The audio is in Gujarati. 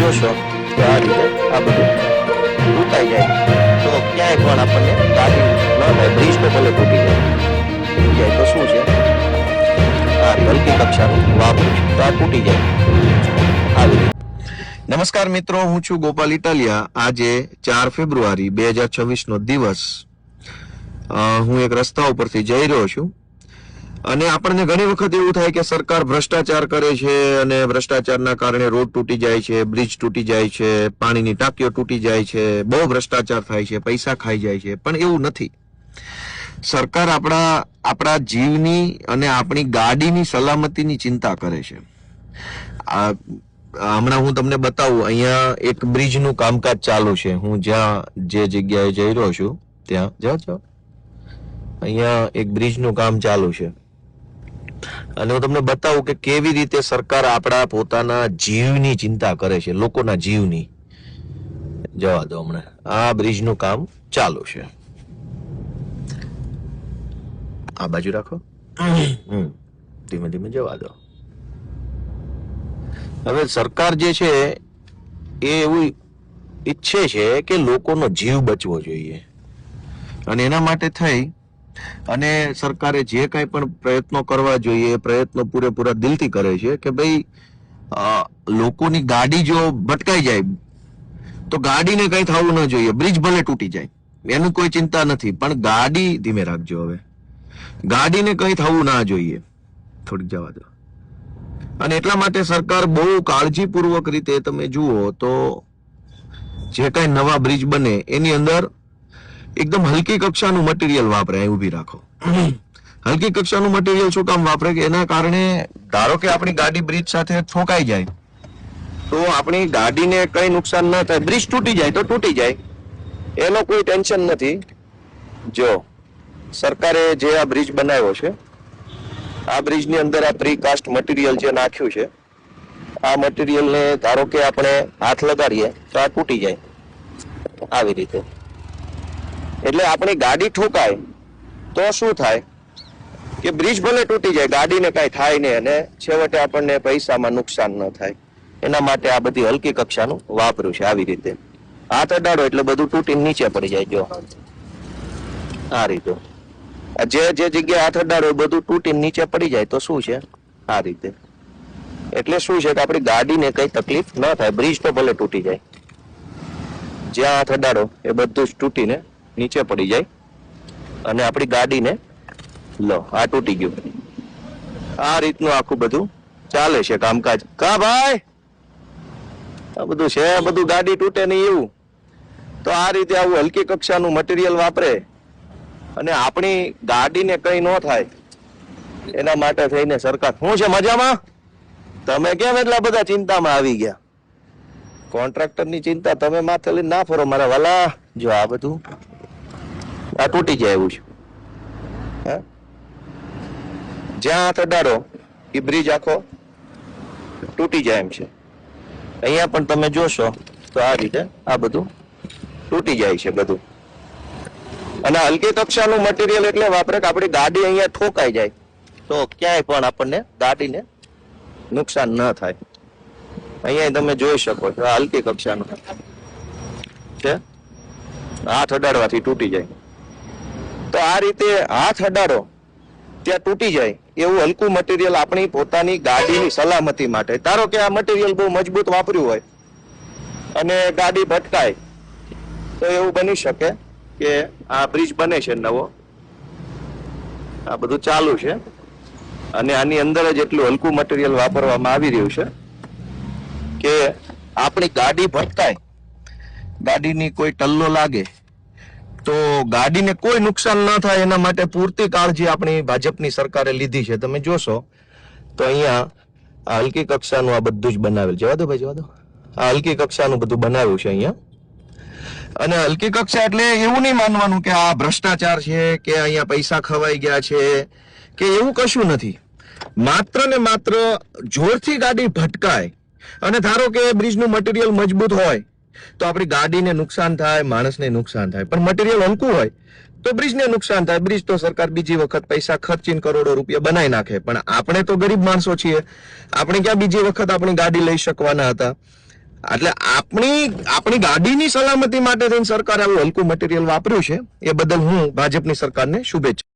જોશો તો આ રીતે આ બધું તૂટાઈ જાય તો ક્યાંય પણ આપણને ગાડી ન થાય. બ્રિજ તો ભલે તૂટી જાય તો શું છે આ હલકી કક્ષાનું વાપરું છે તો આ તૂટી જાય આવી રીતે. નમસ્કાર મિત્રો, હું છું ગોપાલ ઇટાલિયા. આજે 4 ફેબ્રુઆરી 2026 નો દિવસ. હું એક રસ્તા ઉપરથી જઈ રહ્યો છું અને આપણને ઘણી વખત એવું થાય કે સરકાર ભ્રષ્ટાચાર કરે છે અને ભ્રષ્ટાચારના કારણે રોડ તૂટી જાય છે, બ્રિજ તૂટી જાય છે, પાણીની ટાંકીઓ તૂટી જાય છે, બહુ ભ્રષ્ટાચાર થાય છે, પૈસા ખાઈ જાય છે. પણ એવું નથી. સરકાર આપણા જીવની અને આપણી ગાડીની સલામતીની ચિંતા કરે છે. હમણાં હું તમને બતાવું, અહીંયા એક બ્રિજનું કામકાજ ચાલુ છે. હું જે જગ્યાએ જઈ રહ્યો છું ત્યાં જાઓ અહીંયા એક બ્રિજનું કામ ચાલુ છે અને હું તમને બતાવું કે કેવી રીતે સરકાર આપણા પોતાના જીવની ચિંતા કરે છે, લોકોના જીવની. જવા દો, હમણાં આ બ્રિજનું કામ ચાલુ છે. આ બાજુ રાખો, ધીમે ધીમે જવા દો. હવે સરકાર જે છે એ એવું ઈચ્છે છે કે લોકોનો જીવ બચવો જોઈએ અને એના માટે થઈ અને સરકારે જે કાંઈ પણ પ્રયત્નો કરવા જોઈએ એ પ્રયત્નો પૂરેપૂરા દિલથી કરે છે કે ભાઈ લોકોની ગાડી જો ભટકાઈ જાય તો ગાડીને કંઈ થવું ન જોઈએ. બ્રિજ ભલે તૂટી જાય એનું કોઈ ચિંતા નથી, પણ ગાડી ધીમે રાખજો. હવે ગાડીને કંઈ થવું ના જોઈએ, થોડીક જવા દો. અને એટલા માટે સરકાર બહુ કાળજીપૂર્વક રીતે તમે જુઓ તો જે કાંઈ નવા બ્રિજ બને એની અંદર એકદમ હલકી કક્ષાનું મટીરિયલ વાપરે. અહીં ઊભી રાખો. હલકી કક્ષાનું મટીરિયલ શું કામ વાપરે કે એના કારણે ધારો કે આપણી ગાડી બ્રિજ સાથે ઠોકાઈ જાય તો આપણી ગાડીને કઈ નુકસાન ન થાય. બ્રિજ તૂટી જાય તો તૂટી જાય, એનો કોઈ ટેન્શન નથી. જો સરકારે જે આ બ્રિજ બનાવ્યો છે, આ બ્રિજની અંદર આ પ્રીકાસ્ટ મટીરિયલ જે નાખ્યું છે, આ મટીરિયલને ધારો કે આપણે હાથ લગાડીએ તો આ તૂટી જાય આવી રીતે. એટલે આપણી ગાડી ઠોકાય તો શું થાય કે બ્રિજ ભલે તૂટી જાય, ગાડીને કાંઈ થાય નહીં અને છેવટે આપણને પૈસામાં નુકસાન ન થાય. એના માટે આ બધી હલકી કક્ષાનું વાપર્યું છે. આવી રીતે હાથ અડાડો એટલે બધું તૂટીને નીચે પડી જાય. જો આ રીતે જે જગ્યાએ હાથ અડાડો બધું તૂટીને નીચે પડી જાય તો શું છે આ રીતે. એટલે શું છે કે આપણી ગાડીને કઈ તકલીફ ન થાય. બ્રિજ તો ભલે તૂટી જાય, જ્યાં હાથ અડાડો એ બધું જ તૂટીને નીચે પડી જાય અને આપણી ગાડીને લો આ તૂટી ગયું. આ રીતનું આખું બધું ચાલે છે કામકાજ. કા ભાઈ આ બધું છે, બધું ગાડી તૂટે નહીં એવું. તો આ રીતે આવું હલકી કક્ષાનું મટીરિયલ વાપરે અને આપણી ગાડીને કઈ ન થાય એના માટે થઈને સરકાર. શું છે મજામાં? તમે કેમ એટલા બધા ચિંતામાં આવી ગયા? કોન્ટ્રાક્ટરની ચિંતા તમે માથે લઈને ના ફરો મારા વાલા. જો આ બધું આ તૂટી જાય એવું છે. જ્યાં હાથ અડાડો એ બ્રિજ આખો તૂટી જાય એમ છે. અહીંયા પણ તમે જોશો તો આ રીતે આ બધું તૂટી જાય છે બધું. અને હલકી કક્ષાનું મટીરિયલ એટલે વાપરે કે આપણી ગાડી અહીંયા ઠોકાઈ જાય તો ક્યાંય પણ આપણને ગાડીને નુકસાન ન થાય. અહીંયા તમે જોઈ શકો છો આ હલકી કક્ષાનું છે, હાથ અડાડવાથી તૂટી જાય. તો આ રીતે હાથ અડાડો ત્યાં તૂટી જાય એવું હલકું મટીરિયલ આપણી પોતાની ગાડીની સલામતી માટે. ધારો કે આ મટીરિયલ બહુ મજબૂત વાપર્યું હોય અને ગાડી ભટકાય તો એવું બની શકે કે આ બ્રિજ બને છે નવો, આ બધું ચાલુ છે અને આની અંદર જ એટલું હલકું મટીરિયલ વાપરવામાં આવી રહ્યું છે કે આપણી ગાડી ભટકાય, ગાડીની કોઈ ટલ્લો લાગે તો ગાડીને કોઈ નુકસાન ન થાય એના માટે પૂરતી કાળજી આપણી ભાજપની સરકારે લીધી છે. તમે જોશો તો અહીંયા આ હલકી કક્ષાનું આ બધું જ બનાવેલ. જવા દો ભાઈ, જવા દો. આ હલકી કક્ષાનું બધું બનાવ્યું છે અહીંયા. અને હલકી કક્ષા એટલે એવું નહીં માનવાનું કે આ ભ્રષ્ટાચાર છે કે અહીંયા પૈસા ખવાઈ ગયા છે કે એવું કશું નથી. માત્ર ને માત્ર જોરથી ગાડી ભટકાય અને ધારો કે બ્રિજનું મટીરિયલ મજબૂત હોય તો આપણી ગાડીને નુકસાન થાય, માણસને નુકસાન થાય. પણ મટીરિયલ હલકું હોય તો બ્રિજને નુકસાન થાય. બ્રિજ તો સરકાર બીજી વખત પૈસા ખર્ચીને કરોડો રૂપિયા બનાવી નાખે, પણ આપણે તો ગરીબ માણસો છીએ, આપણે ક્યાં બીજી વખત આપણી ગાડી લઈ શકવાના હતા. એટલે આપણી ગાડીની સલામતી માટે થઈને સરકારે આવું હલકું મટીરિયલ વાપર્યું છે, એ બદલ હું ભાજપની સરકારને શુભેચ્છા